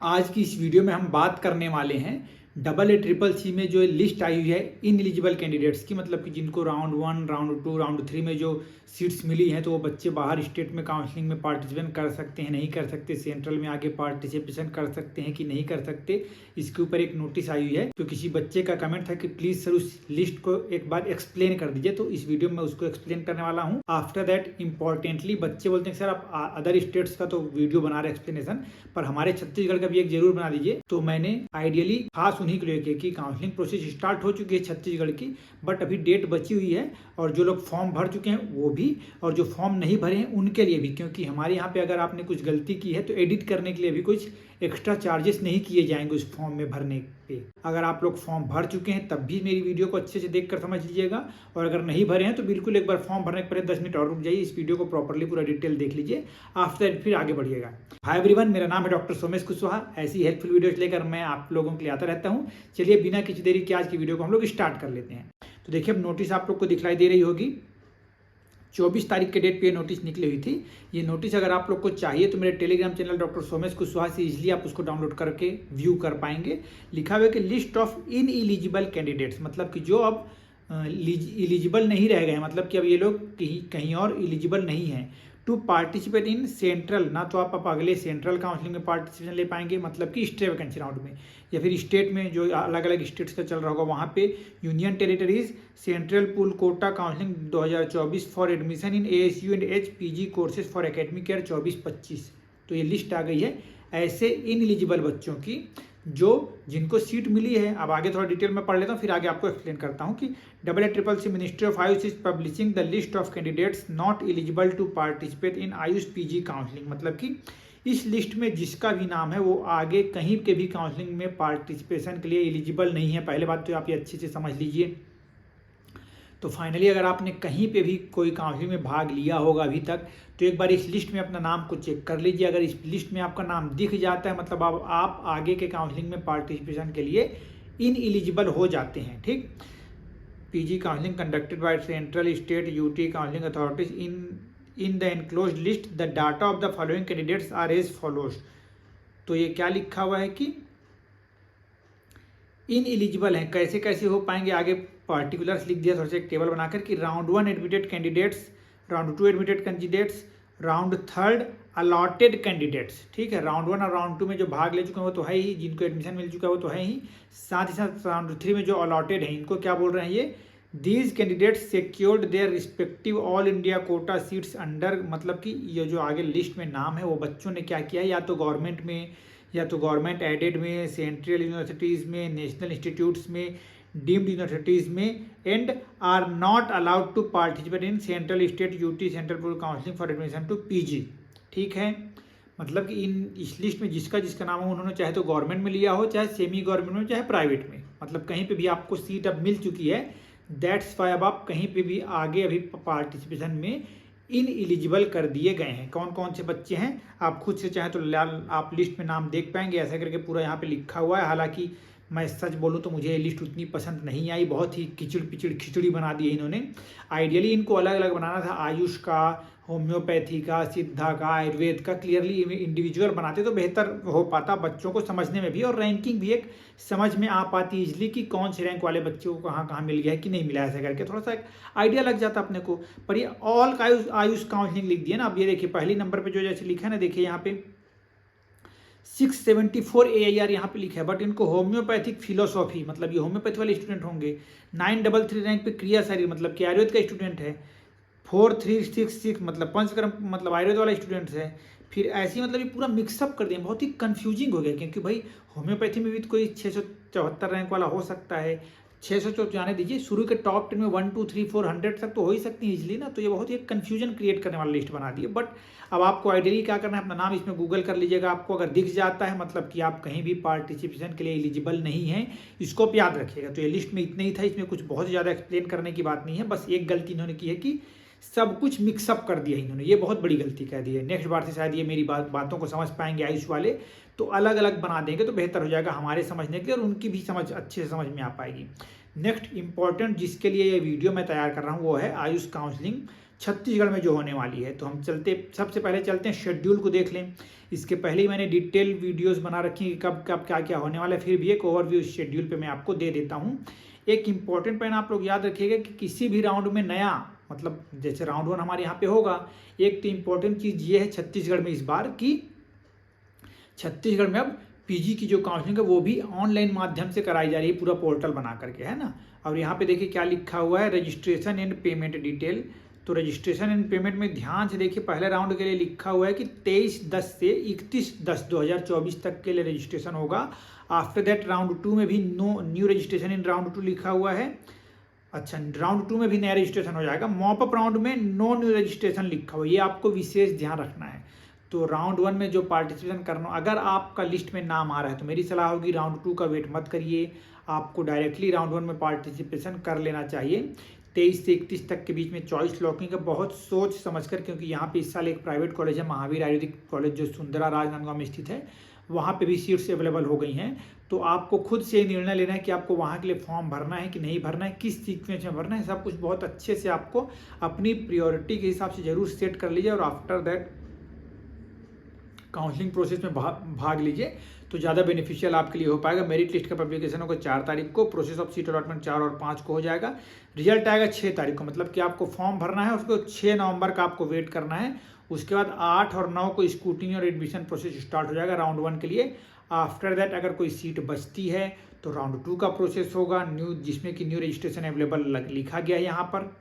आज की इस वीडियो में हम बात करने वाले हैं डबल ए ट्रिपल सी में जो लिस्ट आई हुई है इन एलिजिबल कैंडिडेट्स की, मतलब कि जिनको राउंड 1, राउंड 2, राउंड 3 में जो सीट्स मिली हैं तो वो बच्चे बाहर स्टेट में काउंसलिंग में पार्टिसिपेट कर सकते हैं, नहीं कर सकते, सेंट्रल में आगे पार्टिसिपेशन कर सकते हैं कि नहीं कर सकते। इसके ऊपर एक नोटिस आई हुई है। तो किसी बच्चे का कमेंट था कि प्लीज सर उस लिस्ट को एक बार एक्सप्लेन कर दीजिए, तो इस वीडियो में उसको एक्सप्लेन करने वाला हूँ। आफ्टर दैट इंपॉर्टेंटली बच्चे बोलते हैं सर आप अदर स्टेट्स का तो वीडियो बना रहे एक्सप्लेनेशन, पर हमारे छत्तीसगढ़ का भी एक जरूर बना दीजिए। तो मैंने आइडियली खास उन्हीं को लेके कि काउंसलिंग प्रोसेस स्टार्ट हो चुकी है छत्तीसगढ़ की, बट अभी डेट बची हुई है, और जो लोग फॉर्म भर चुके हैं वो भी, और जो फॉर्म नहीं भरे हैं उनके लिए भी, क्योंकि हमारे यहाँ पे अगर आपने कुछ गलती की है तो एडिट करने के लिए भी कुछ एक्स्ट्रा चार्जेस नहीं किए जाएंगे उस फॉर्म में भरने पे। अगर आप लोग फॉर्म भर चुके हैं तब भी मेरी वीडियो को अच्छे से देखकर समझ लीजिएगा, और अगर नहीं भरे हैं तो बिल्कुल एक बार फॉर्म भरने के पहले 10 मिनट और रुक जाइए, इस वीडियो को प्रॉपरली पूरा डिटेल देख लीजिए, आफ्टर दैट फिर आगे बढ़िएगा। हाय एवरीवन, मेरा नाम है डॉक्टर सोमेश कुशवाहा। ऐसी हेल्पफुल वीडियोज लेकर मैं आप लोगों के लिए आता रहता हूँ। चलिए बिना किसी देरी के आज की वीडियो को हम लोग स्टार्ट कर लेते हैं। तो देखिए अब नोटिस आप लोग को दिखलाई दे रही होगी, 24 तारीख के डेट पे नोटिस निकली हुई थी। ये नोटिस अगर आप लोग को चाहिए तो मेरे Telegram channel doctor Somesh Kushwaha से इजीली आप उसको डाउनलोड करके व्यू कर पाएंगे। लिखा हुआ है कि list of in eligible candidates, मतलब कि जो अब एलिजिबल नहीं रह गए, मतलब कि अब ये लोग कहीं और एलिजिबल नहीं हैं टू पार्टिसिपेट इन सेंट्रल, ना तो आप अगले सेंट्रल काउंसलिंग में पार्टिसिपेशन ले पाएंगे, मतलब कि स्टेट वैकेंसी राउंड में, या फिर स्टेट में जो अलग अलग स्टेट्स का चल रहा होगा वहाँ पे union territories central pool Kota counselling 2024 for admission in ASU and HPG courses for academic year 24-25। तो ये लिस्ट आ गई है ऐसे इन एलिजिबल बच्चों की जो जिनको सीट मिली है। अब आगे थोड़ा डिटेल में पढ़ लेता हूँ, फिर आगे आपको एक्सप्लेन करता हूँ कि AACCC ministry of AYUSH is publishing the list of candidates not eligible to participate in AYUSH PG counselling, मतलब कि इस लिस्ट में जिसका भी नाम है वो आगे कहीं के भी काउंसलिंग में पार्टिसिपेशन के लिए एलिजिबल नहीं है। पहले बात तो आप ये अच्छे से समझ लीजिए। तो फाइनली अगर आपने कहीं पे भी कोई काउंसलिंग में भाग लिया होगा अभी तक, तो एक बार इस लिस्ट में अपना नाम को चेक कर लीजिए। अगर इस लिस्ट में आपका नाम दिख जाता है मतलब आप आगे के काउंसलिंग में पार्टिसिपेशन के लिए इन एलिजिबल हो जाते हैं। ठीक, PG counselling conducted by central state UT counselling authorities in the enclosed list the data of the following candidates are as follows. तो ये क्या लिखा हुआ है कि इन एलिजिबल हैं, कैसे कैसे हो पाएंगे, आगे पार्टिकुलर्स लिख दिया थोड़ा सा एक टेबल बनाकर कि round 1 admitted candidates, round 2 admitted candidates, round 3 allotted candidates. ठीक है, राउंड 1 और राउंड 2 में जो भाग ले चुके हैं वो तो है ही, जिनको एडमिशन मिल चुका है वो तो है ही, साथ ही साथ राउंड 3 में जो अलॉटेड है इनको क्या बोल रहे हैं ये, these candidates secured their respective all India quota seats under, मतलब कि ये जो आगे लिस्ट में नाम है वो बच्चों ने क्या किया है, या तो गवर्नमेंट में, या तो गवर्नमेंट एडेड में, सेंट्रल यूनिवर्सिटीज़ में, नेशनल इंस्टीट्यूट्स में, डीम्ड यूनिवर्सिटीज़ में, and are not allowed to participate in central state UT central pool counselling for admission to PG। ठीक है, मतलब कि इस लिस्ट में जिसका जिसका नाम हो उन्होंने चाहे तो गवर्नमेंट में लिया हो, चाहे सेमी गवर्नमेंट में, चाहे प्राइवेट में, मतलब कहीं पे भी आपको सीट अब मिल चुकी है। दैट्स वाई अब आप कहीं पे भी आगे अभी पार्टिसिपेशन में इन एलिजिबल कर दिए गए हैं। कौन कौन से बच्चे हैं आप खुद से चाहे तो आप लिस्ट में नाम देख पाएंगे, ऐसा करके पूरा यहाँ पे लिखा हुआ है। हालांकि मैं सच बोलूँ तो मुझे ये लिस्ट उतनी पसंद नहीं आई, बहुत ही खिचड़ी बना दी है इन्होंने। आइडियली इनको अलग अलग बनाना था, आयुष का, होम्योपैथी का, सिद्धा का, आयुर्वेद का, क्लियरली इंडिविजुअल बनाते तो बेहतर हो पाता, बच्चों को समझने में भी और रैंकिंग भी एक समझ में आ पाती इजली कि कौन से रैंक वाले बच्चों को कहाँ कहाँ मिल गया है कि नहीं मिला, ऐसा करके थोड़ा सा एक आइडिया लग जाता अपने को। पर ये ऑल आयुष काउंसलिंग लिख दिया ना। अब ये देखिए पहली नंबर पर जो जैसे लिखा है ना, देखिए यहाँ पे 674 AIR यहाँ पे लिखा है, बट इनको होम्योपैथिक फिलोसॉफी, मतलब ये होम्योपैथी वाले स्टूडेंट होंगे। 933 रैंक पे क्रिया शरीर, मतलब कि आयुर्वेद का स्टूडेंट है। 4366 मतलब पंचकर्म, मतलब आयुर्वेद वाला स्टूडेंट है। फिर ऐसे मतलब ये पूरा मिक्सअप कर दिया, बहुत ही कंफ्यूजिंग हो गया, क्योंकि भाई होम्योपैथी में भी तो कोई 674 रैंक वाला हो सकता है, 600 तो जाने दीजिए, शुरू के टॉप 10 में 1 2 3 4 100 तक तो हो ही सकती है इजीली ना। तो ये बहुत ही कंफ्यूजन क्रिएट करने वाला लिस्ट बना दिए। बट अब आपको आइडियली क्या करना है, अपना नाम इसमें गूगल कर लीजिएगा, आपको अगर दिख जाता है मतलब कि आप कहीं भी पार्टिसिपेशन के लिए एलिजिबल नहीं है, इसको याद रखिएगा। तो ये लिस्ट में इतना ही था, इसमें कुछ बहुत ज़्यादा एक्सप्लेन करने की बात नहीं है। बस एक गलती इन्होंने की है कि सब कुछ मिक्सअप कर दिया इन्होंने, ये बहुत बड़ी गलती कह दी है। नेक्स्ट बार से शायद ये मेरी बातों को समझ पाएंगे आयुष वाले, तो अलग अलग बना देंगे तो बेहतर हो जाएगा हमारे समझने के लिए, और उनकी भी समझ अच्छे से समझ में आ पाएगी। नेक्स्ट इंपॉर्टेंट जिसके लिए ये वीडियो मैं तैयार कर रहा हूँ वो है आयुष काउंसलिंग छत्तीसगढ़ में जो होने वाली है। तो हम सबसे पहले चलते हैं शेड्यूल को देख लें। इसके पहले ही मैंने डिटेल वीडियोस बना रखी हैं कि कब कब क्या क्या होने वाला है, फिर भी एक ओवरव्यू इस शेड्यूल पे मैं आपको दे देता हूँ। एक इम्पॉर्टेंट पॉइंट आप लोग याद रखिएगा कि किसी भी राउंड में नया, मतलब जैसे राउंड 1 हमारे यहाँ पे होगा, एक तो इम्पॉर्टेंट चीज़ ये है छत्तीसगढ़ में इस बार की छत्तीसगढ़ में अब पीजी की जो काउंसलिंग है वो भी ऑनलाइन माध्यम से कराई जा रही है, पूरा पोर्टल बना करके, है ना। और यहाँ पे देखिए क्या लिखा हुआ है, रजिस्ट्रेशन एंड पेमेंट डिटेल। तो रजिस्ट्रेशन एंड पेमेंट में ध्यान से देखिए, पहले राउंड के लिए लिखा हुआ है कि 23/10 से 31/10/2024 तक के लिए रजिस्ट्रेशन होगा। आफ्टर दैट राउंड 2 में भी no new registration in round 2 लिखा हुआ है। अच्छा, राउंड 2 में भी नया रजिस्ट्रेशन हो जाएगा। मॉपअप राउंड में नो न्यू रजिस्ट्रेशन लिखा हुआ है, ये आपको विशेष ध्यान रखना है। तो राउंड 1 में जो पार्टिसिपेशन करना, अगर आपका लिस्ट में नाम आ रहा है तो मेरी सलाह होगी राउंड 2 का वेट मत करिए, आपको डायरेक्टली राउंड 1 में पार्टिसिपेशन कर लेना चाहिए। 23 से 31 तक के बीच में चॉइस लॉकिंग का बहुत सोच समझकर, क्योंकि यहाँ पे इस साल एक प्राइवेट कॉलेज है, महावीर आयुर्वेदिक कॉलेज, जो सुंदरा राजनांदगांव में स्थित है, वहाँ पे भी सीट्स अवेलेबल हो गई हैं। तो आपको खुद से निर्णय लेना है कि आपको वहाँ के लिए फॉर्म भरना है कि नहीं भरना है, किस सीक्वेंस में भरना है, सब कुछ बहुत अच्छे से आपको अपनी प्रियोरिटी के हिसाब से जरूर सेट कर लीजिए और आफ्टर दैट काउंसलिंग प्रोसेस में भाग लीजिए, तो ज़्यादा बेनिफिशियल आपके लिए हो पाएगा। मेरिट लिस्ट का पब्लिकेशन होगा 4 तारीख को, प्रोसेस ऑफ सीट अलॉटमेंट 4 और 5 को हो जाएगा, रिजल्ट आएगा 6 तारीख को। मतलब कि आपको फॉर्म भरना है, उसको 6 नवंबर का आपको वेट करना है। उसके बाद 8 और 9 को स्क्रूटिनी और एडमिशन प्रोसेस स्टार्ट हो जाएगा राउंड 1 के लिए। आफ्टर दैट अगर कोई सीट बचती है तो राउंड 2 का प्रोसेस होगा, न्यू, जिसमें कि न्यू रजिस्ट्रेशन अवेलेबल लिखा गया है यहाँ पर,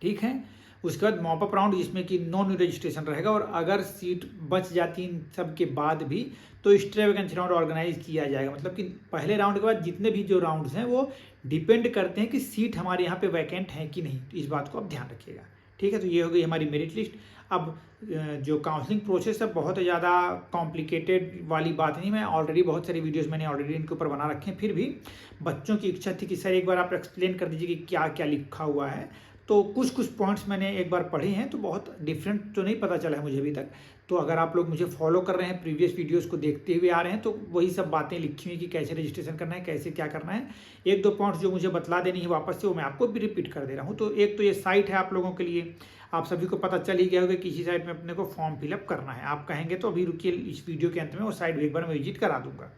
ठीक है। उसके बाद मॉपअप राउंड, जिसमें कि नो न्यू रजिस्ट्रेशन रहेगा, और अगर सीट बच जाती इन सब के बाद भी तो एक्स्ट्रा वैकेंसी राउंड ऑर्गेनाइज किया जाएगा। मतलब कि पहले राउंड के बाद जितने भी जो राउंड्स हैं वो डिपेंड करते हैं कि सीट हमारे यहाँ पे वैकेंट है कि नहीं, तो इस बात को आप ध्यान रखिएगा, ठीक है। तो ये हो गई हमारी मेरिट लिस्ट। अब जो काउंसलिंग प्रोसेस है बहुत ज़्यादा कॉम्प्लिकेटेड वाली बात नहीं, मैं ऑलरेडी बहुत सारी वीडियोस मैंने ऑलरेडी इनके ऊपर बना रखे हैं, फिर भी बच्चों की इच्छा थी कि सर एक बार आप एक्सप्लेन कर दीजिए कि क्या क्या लिखा हुआ है। तो कुछ पॉइंट्स मैंने एक बार पढ़े हैं, तो बहुत डिफरेंट तो नहीं पता चला है मुझे अभी तक। तो अगर आप लोग मुझे फॉलो कर रहे हैं, प्रीवियस वीडियोस को देखते हुए आ रहे हैं, तो वही सब बातें लिखी हुई कि कैसे रजिस्ट्रेशन करना है, कैसे क्या करना है। 1-2 पॉइंट्स जो मुझे बतला देनी है वापस से, वो मैं आपको भी रिपीट कर दे रहा हूँ। तो एक तो ये साइट है आप लोगों के लिए, आप सभी को पता चल ही गया होगा कि इसी साइट में अपने को फॉर्म फिलअप करना है। आप कहेंगे तो अभी रुकिए, इस वीडियो के अंत में वो साइट एक बार मैं विजिट करा दूंगा।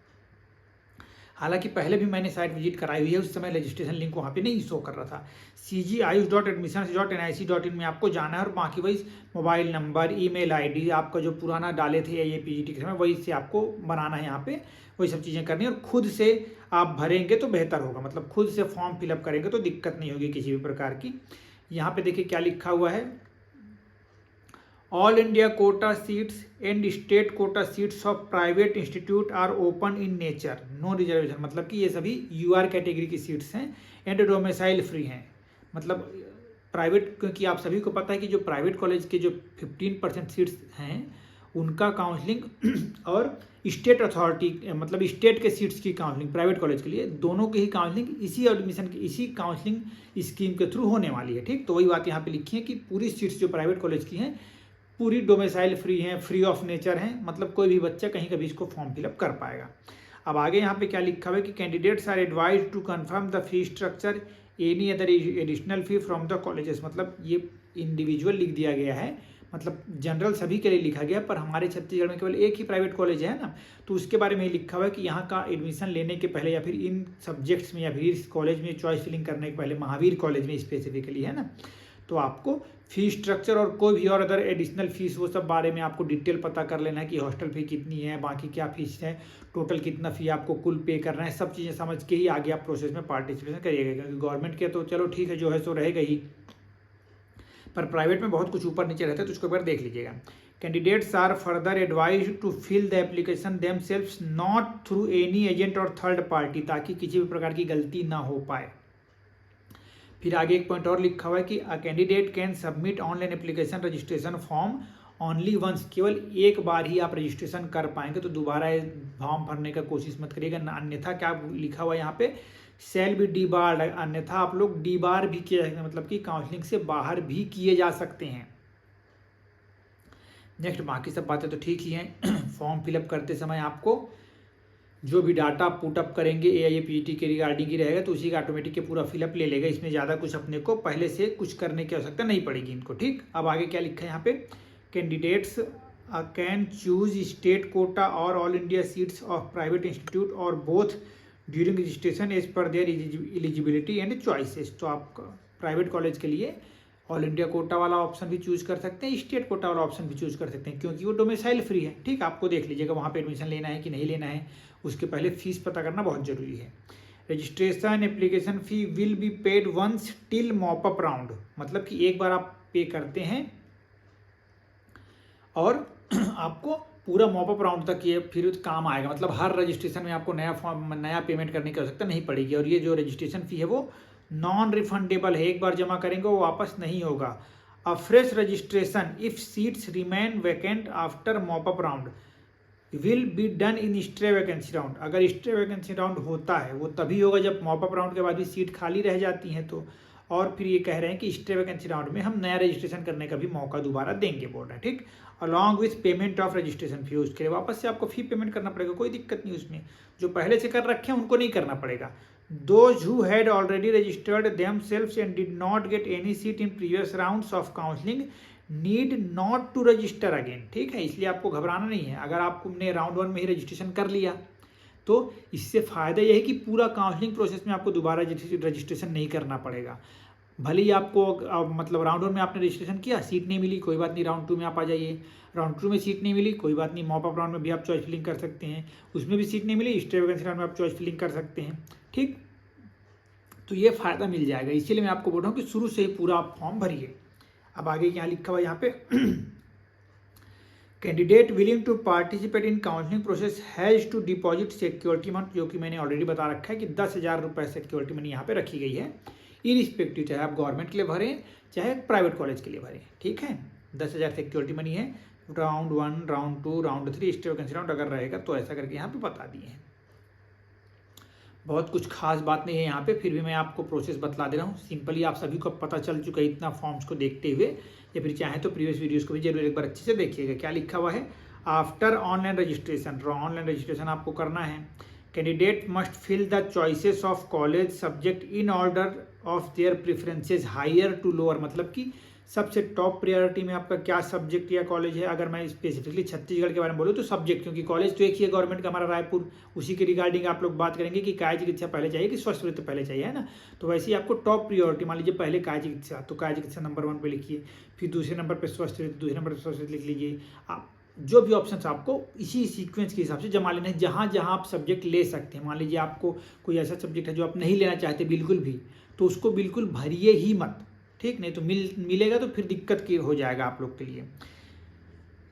हालांकि पहले भी मैंने साइट विजिट कराई हुई है, उस समय रजिस्ट्रेशन लिंक वहाँ पे नहीं शो कर रहा था। cgiayush.admissions.nic.in में आपको जाना है और बाकी वही मोबाइल नंबर, ईमेल आईडी आपका जो पुराना डाले थे ये पीजीटी के समय, वही से आपको बनाना है। यहाँ पे वही सब चीज़ें करनी है और खुद से आप भरेंगे तो बेहतर होगा, मतलब खुद से फॉर्म फिलअप करेंगे तो दिक्कत नहीं होगी किसी भी प्रकार की। यहाँ पे देखिए क्या लिखा हुआ है, all India quota seats and state quota seats of private institute are open in nature, no reservation. मतलब कि ये सभी यूआर कैटेगरी की सीट्स हैं एंड डोमिसाइल फ्री हैं। मतलब प्राइवेट, क्योंकि आप सभी को पता है कि जो प्राइवेट कॉलेज के जो 15% सीट्स हैं उनका काउंसलिंग और स्टेट अथॉरिटी, मतलब स्टेट के सीट्स की काउंसलिंग प्राइवेट कॉलेज के लिए, दोनों की ही काउंसलिंग इसी एडमिशन की, इसी काउंसलिंग स्कीम के थ्रू होने वाली है, ठीक। तो वही बात यहाँ पे लिखी है कि पूरी सीट्स जो प्राइवेट कॉलेज की हैं पूरी डोमिसाइल फ्री हैं, फ्री ऑफ नेचर हैं, मतलब कोई भी बच्चा कहीं कभी इसको फॉर्म फिलअप कर पाएगा। अब आगे यहाँ पे क्या लिखा हुआ है कि candidates are advise to confirm the fee structure any other additional fee from the colleges. मतलब ये इंडिविजुअल लिख दिया गया है, मतलब जनरल सभी के लिए लिखा गया, पर हमारे छत्तीसगढ़ में केवल एक ही प्राइवेट कॉलेज है ना, तो उसके बारे में लिखा हुआ है कि यहाँ का एडमिशन लेने के पहले या फिर इन सब्जेक्ट्स में या फिर इस कॉलेज में चॉइस फिलिंग करने के पहले, महावीर कॉलेज में स्पेसिफिकली, है ना, तो आपको फी स्ट्रक्चर और कोई भी और अदर एडिशनल फीस वो सब बारे में आपको डिटेल पता कर लेना है कि हॉस्टल फी कितनी है, बाकी क्या फीस है, टोटल कितना फ़ी आपको कुल पे करना है, सब चीज़ें समझ के ही आगे आप प्रोसेस में पार्टिसिपेशन करिएगा। क्योंकि गवर्नमेंट के तो चलो ठीक है, जो है सो रहेगा ही, पर प्राइवेट में बहुत कुछ ऊपर नीचे रहता है, तो उसको एक बार देख लीजिएगा। Candidates are further advise to fill the application themselves not through any agent और थर्ड पार्टी, ताकि किसी भी प्रकार की गलती ना हो पाए। फिर आगे एक पॉइंट और लिखा हुआ है कि a candidate can submit online application registration form only once, केवल एक बार ही आप रजिस्ट्रेशन कर पाएंगे, तो दोबारा फॉर्म भरने का कोशिश मत करिएगा। अन्यथा क्या लिखा हुआ है यहाँ पे, सेल भी डी बार, अन्यथा आप लोग डी बार भी किए जा सकते हैं, मतलब कि काउंसलिंग से बाहर भी किए जा सकते हैं। नेक्स्ट बाकी सब बातें तो ठीक ही हैं। फॉर्म फिलअप करते समय आपको जो भी डाटा पुटअप करेंगे AIA-PGT के रिगार्डिंग ही रहेगा, तो उसी का ऑटोमेटिक के पूरा फिलअप ले लेगा। इसमें ज़्यादा कुछ अपने को पहले से कुछ करने की आवश्यकता नहीं पड़ेगी इनको, ठीक। अब आगे क्या लिखा है यहाँ पे, candidates can choose state quota और all India seats of private institute और both during registration as per their eligibility and choices. तो आप प्राइवेट कॉलेज के लिए ऑल इंडिया कोटा वाला ऑप्शन भी चूज कर सकते हैं, स्टेट कोटा वाला ऑप्शन भी चूज कर सकते हैं, क्योंकि वो डोमिसाइल फ्री है, ठीक। आपको देख लीजिएगा वहाँ पे एडमिशन लेना है कि नहीं लेना है, उसके पहले फीस पता करना बहुत जरूरी है। Registration application fee will be paid once till mop up round, मतलब कि एक बार आप पे करते हैं और आपको पूरा मॉपअप राउंड तक ये फिर काम आएगा। मतलब हर रजिस्ट्रेशन में आपको नया पेमेंट करने की आवश्यकता नहीं पड़ेगी। और ये जो रजिस्ट्रेशन फी है वो नॉन रिफंडेबल है, एक बार जमा करेंगे वो वापस नहीं होगा। अ fresh registration if seats remain vacant after mop up round will be done in stray vacancy round. अगर स्ट्रे वैकेंसी राउंड होता है वो तभी होगा जब मॉपअप राउंड के बाद भी सीट खाली रह जाती हैं तो। और फिर ये कह रहे हैं कि स्ट्रे वैकेंसी राउंड में हम नया रजिस्ट्रेशन करने का भी मौका दोबारा देंगे, बोल रहे हैं, ठीक। Along with payment of registration fee, उसके लिए वापस से आपको फी पेमेंट करना पड़ेगा, कोई दिक्कत नहीं उसमें। जो पहले से कर रखे हैं उनको नहीं करना पड़ेगा। Those who had already registered themselves and did not get any seat in previous rounds of counseling need not to register again, ठीक है। इसलिए आपको घबराना नहीं है। अगर आपने राउंड 1 में ही रजिस्ट्रेशन कर लिया तो इससे फ़ायदा यह है कि पूरा काउंसलिंग प्रोसेस में आपको दोबारा रजिस्ट्रेशन नहीं करना पड़ेगा। भले ही आपको मतलब राउंड 1 में आपने रजिस्ट्रेशन किया, सीट नहीं मिली, कोई बात नहीं, राउंड 2 में आप आ जाइए। राउंड 2 में सीट नहीं मिली, कोई बात नहीं, मॉपअप राउंड में भी आप चॉइस फिलिंग कर सकते हैं, उसमें भी सीट नहीं मिली, स्ट्रे वैकेंसी राउंड में आप चॉइस फिलिंग कर सकते हैं, ठीक। तो ये फ़ायदा मिल जाएगा, इसीलिए मैं आपको बोल रहा हूँ कि शुरू से ही पूरा आप फॉर्म भरिए। अब आगे क्या लिखा हुआ यहाँ पे, candidate willing to participate in counselling process has to deposit security money, जो कि मैंने ऑलरेडी बता रखा है कि 10,000 रुपये सिक्योरिटी मनी यहाँ पे रखी गई है, इरिस्पेक्टिव चाहे आप गवर्नमेंट के लिए भरें चाहे प्राइवेट कॉलेज के लिए भरें, ठीक है। 10,000 सिक्योरिटी मनी है। Round 1, round 2, round 3 stay vacancy round अगर रहेगा तो ऐसा करके यहाँ पे बता दिए हैं। बहुत कुछ खास बात नहीं है यहाँ पे, फिर भी मैं आपको प्रोसेस बतला दे रहा हूँ। सिंपली आप सभी को पता चल चुका है इतना फॉर्म्स को देखते हुए, या फिर चाहे तो प्रीवियस वीडियोस को भी जरूर एक बार अच्छे से देखिएगा। क्या लिखा हुआ है, after online registration, online registration आपको करना है। Candidate must fill the choices of college subject in order of their preferences higher to lower, मतलब कि सबसे टॉप प्रायोरिटी में आपका क्या सब्जेक्ट या कॉलेज है। अगर मैं स्पेसिफिकली छत्तीसगढ़ के बारे में बोलूँ तो सब्जेक्ट, क्योंकि कॉलेज तो एक ही है गवर्नमेंट का हमारा रायपुर, उसी के रिगार्डिंग आप लोग बात करेंगे कि काय चिकित्सा पहले चाहिए कि स्वास्थ्य वृत्ति पहले चाहिए, है ना। तो वैसे ही आपको टॉप प्रायोरिटी, मान लीजिए पहले काय चिकित्सा, तो काय चिकित्सा नंबर 1 पे लिखिए, फिर दूसरे नंबर पर स्वास्थ्य वृत्ति, दूसरे नंबर पर स्वास्थ्य वृत्ति लिख लीजिए। आप जो भी ऑप्शंस आपको इसी सीक्वेंस के हिसाब से जमा लेना है, जहाँ जहाँ आप सब्जेक्ट ले सकते हैं। मान लीजिए आपको कोई ऐसा सब्जेक्ट है जो आप नहीं लेना चाहते बिल्कुल भी, तो उसको बिल्कुल भरिए ही मत, ठीक। नहीं तो मिलेगा तो फिर दिक्कत की हो जाएगा आप लोग के लिए।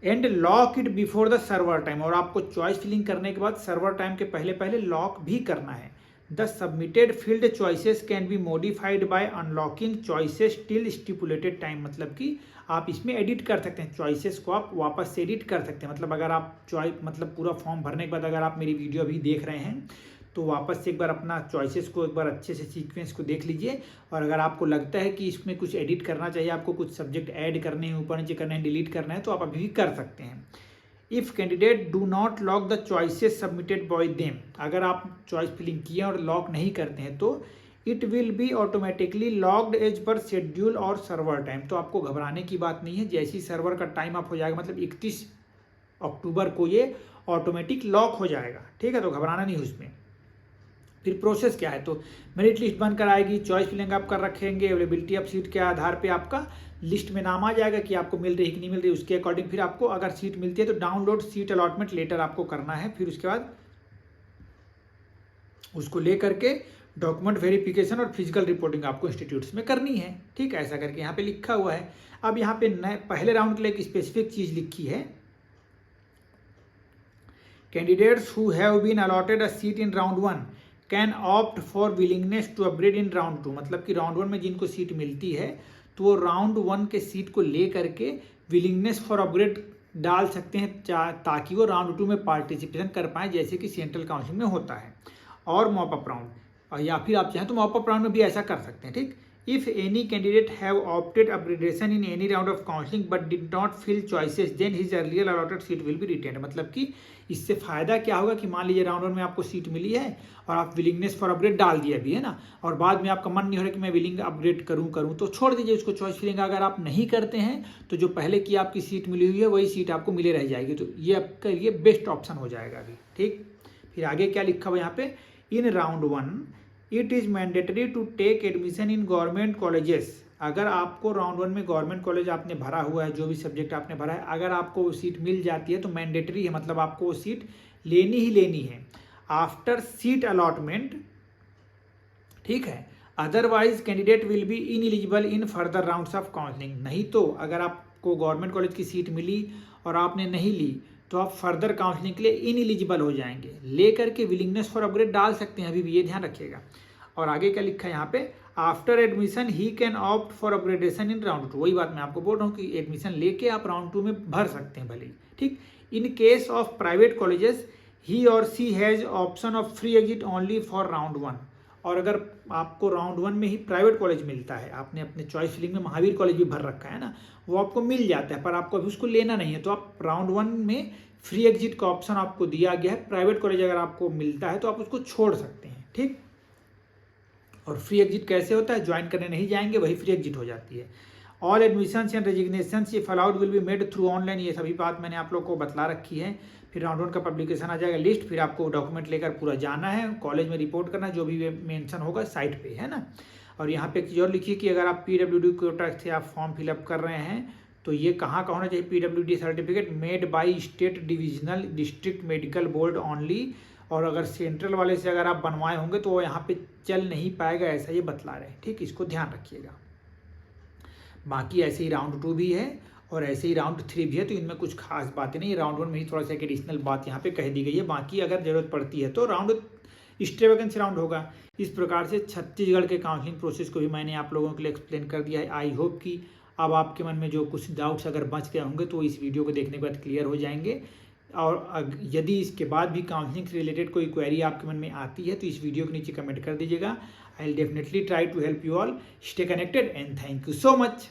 And lock it before the server time, और आपको चॉइस फिलिंग करने के बाद सर्वर टाइम के पहले पहले लॉक भी करना है। The submitted field choices can be modified by unlocking choices till stipulated time, मतलब कि आप इसमें एडिट कर सकते हैं, चॉइसेस को आप वापस से एडिट कर सकते हैं। मतलब अगर आप मतलब पूरा फॉर्म भरने के बाद अगर आप मेरी वीडियो अभी देख रहे हैं तो वापस से एक बार अपना चॉइसेस को एक बार अच्छे से सीक्वेंस को देख लीजिए। और अगर आपको लगता है कि इसमें कुछ एडिट करना चाहिए, आपको कुछ सब्जेक्ट ऐड करने हैं, ऊपर नीचे करने हैं, डिलीट करना है, तो आप अभी भी कर सकते हैं। If candidate do not lock the choices submitted by them, अगर आप चॉइस फिलिंग किए और लॉक नहीं करते हैं तो it will be automatically locked as per schedule और सर्वर टाइम। तो आपको घबराने की बात नहीं है, जैसे ही सर्वर का टाइम अप हो जाएगा, मतलब 31 अक्टूबर को ये ऑटोमेटिक लॉक हो जाएगा, ठीक है। तो घबराना नहीं उसमें। फिर प्रोसेस क्या है, तो मेरिट लिस्ट बनकर आएगी, चॉइस फिलिंग आप कर रखेंगे, अवेलेबिलिटी ऑफ सीट के आधार पे आपका लिस्ट में नाम आ जाएगा कि आपको मिल रही है कि नहीं मिल रही, उसके अकॉर्डिंग फिर आपको अगर सीट मिलती है तो डाउनलोड सीट अलॉटमेंट लेटर आपको करना है। फिर उसके बाद उसको ले करके डॉक्यूमेंट वेरिफिकेशन और फिजिकल रिपोर्टिंग आपको इंस्टीट्यूट्स में करनी है, ठीक है। ऐसा करके यहाँ पे लिखा हुआ है। अब यहाँ पे पहले राउंड के लिए एक स्पेसिफिक चीज लिखी है, candidates who have been allotted a seat in round 1 can opt for willingness to upgrade in round 2, मतलब कि राउंड 1 में जिनको सीट मिलती है तो वो राउंड 1 के सीट को ले करके विलिंगनेस फॉर अपग्रेड डाल सकते हैं, ताकि वो राउंड 2 में पार्टिसिपेशन कर पाएँ, जैसे कि सेंट्रल काउंसिलिंग में होता है। और मॉपअप राउंड, और या फिर आप चाहें तो मॉपअप राउंड में भी ऐसा कर सकते हैं, ठीक। If any candidate have opted upgradation in any round of counseling but did not fill choices, then his earlier allotted seat will be retained. मतलब कि इससे फायदा क्या होगा कि मान लीजिए राउंड 1 में आपको सीट मिली है और आप विलिंगनेस फॉर अपग्रेड डाल दिया भी है ना, और बाद में आपका मन नहीं हो रहा कि मैं विलिंग अपग्रेड करूं तो छोड़ दीजिए उसको चॉइस फिलिंग। अगर आप नहीं करते हैं तो जो पहले की आपकी सीट मिली हुई है वही सीट आपको मिले रह जाएगी, तो ये आपके लिए बेस्ट ऑप्शन हो जाएगा अभी। ठीक, फिर आगे क्या लिखा हुआ यहाँ पे, in round 1 it is mandatory to take admission in government colleges. अगर आपको राउंड 1 में गवर्नमेंट कॉलेज आपने भरा हुआ है, जो भी सब्जेक्ट आपने भरा है, अगर आपको वो सीट मिल जाती है तो मैंडेटरी है, मतलब आपको वो सीट लेनी ही लेनी है आफ्टर सीट अलॉटमेंट। ठीक है, otherwise candidate will be ineligible in further rounds of counselling. नहीं तो अगर आपको गवर्नमेंट कॉलेज की सीट मिली और आपने नहीं ली तो आप फर्दर काउंसलिंग के लिए इनएलिजिबल हो जाएंगे। लेकर के विलिंगनेस फॉर अपग्रेड डाल सकते हैं अभी भी, ये ध्यान रखिएगा। और आगे क्या लिखा है यहाँ पे, after admission he can opt for upgradation in round 2। वही बात मैं आपको बोल रहा हूँ कि एडमिशन लेके आप राउंड 2 में भर सकते हैं भले ही। ठीक, in case of private colleges ही और सी has option of free exit only for round 1। और अगर आपको राउंड 1 में ही प्राइवेट कॉलेज मिलता है, आपने अपने चॉइस फिलिंग में महावीर कॉलेज भी भर रखा है ना, वो आपको मिल जाता है पर आपको अभी उसको लेना नहीं है, तो आप राउंड 1 में फ्री एग्जिट का ऑप्शन आपको दिया गया है। प्राइवेट कॉलेज अगर आपको मिलता है तो आप उसको छोड़ सकते हैं। ठीक, और फ्री एग्जिट कैसे होता है, ज्वाइन करने नहीं जाएंगे वही फ्री एग्जिट हो जाती है। All admissions and resignations if allowed will be made through online. ये सभी बात मैंने आप लोग को बतला रखी है। फिर राउंड 1 का पब्लिकेशन आ जाएगा लिस्ट, फिर आपको डॉक्यूमेंट लेकर पूरा जाना है, कॉलेज में रिपोर्ट करना, जो भी मेंशन होगा साइट पे, है ना। और यहाँ पे एक चीज़ और लिखिए कि अगर आप PWD कोटा से आप फॉर्म फिलअप कर रहे हैं तो ये कहाँ का होना चाहिए, PWD certificate made by state divisional district medical board only. और अगर सेंट्रल वाले से अगर आप बनवाए होंगे तो वो यहाँ पे चल नहीं पाएगा, ऐसा ये बतला रहे हैं। ठीक, इसको ध्यान रखिएगा। बाकी ऐसे ही राउंड 2 भी है और ऐसे ही राउंड 3 भी है, तो इनमें कुछ खास बातें नहीं। राउंड 1 में ही थोड़ा सा एक एडिशनल बात यहाँ पे कह दी गई है, बाकी अगर जरूरत पड़ती है तो राउंड स्टे वैकेंसी राउंड होगा। इस प्रकार से छत्तीसगढ़ के काउंसलिंग प्रोसेस को भी मैंने आप लोगों के लिए एक्सप्लेन कर दिया है। आई होप कि अब आपके मन में जो कुछ डाउट्स अगर बच गए होंगे तो इस वीडियो को देखने के बाद क्लियर हो जाएंगे। और यदि इसके बाद भी काउंसलिंग से रिलेटेड कोई क्वेरी आपके मन में आती है तो इस वीडियो के नीचे कमेंट कर दीजिएगा। I will definitely try to help you all. Stay connected and thank you so much.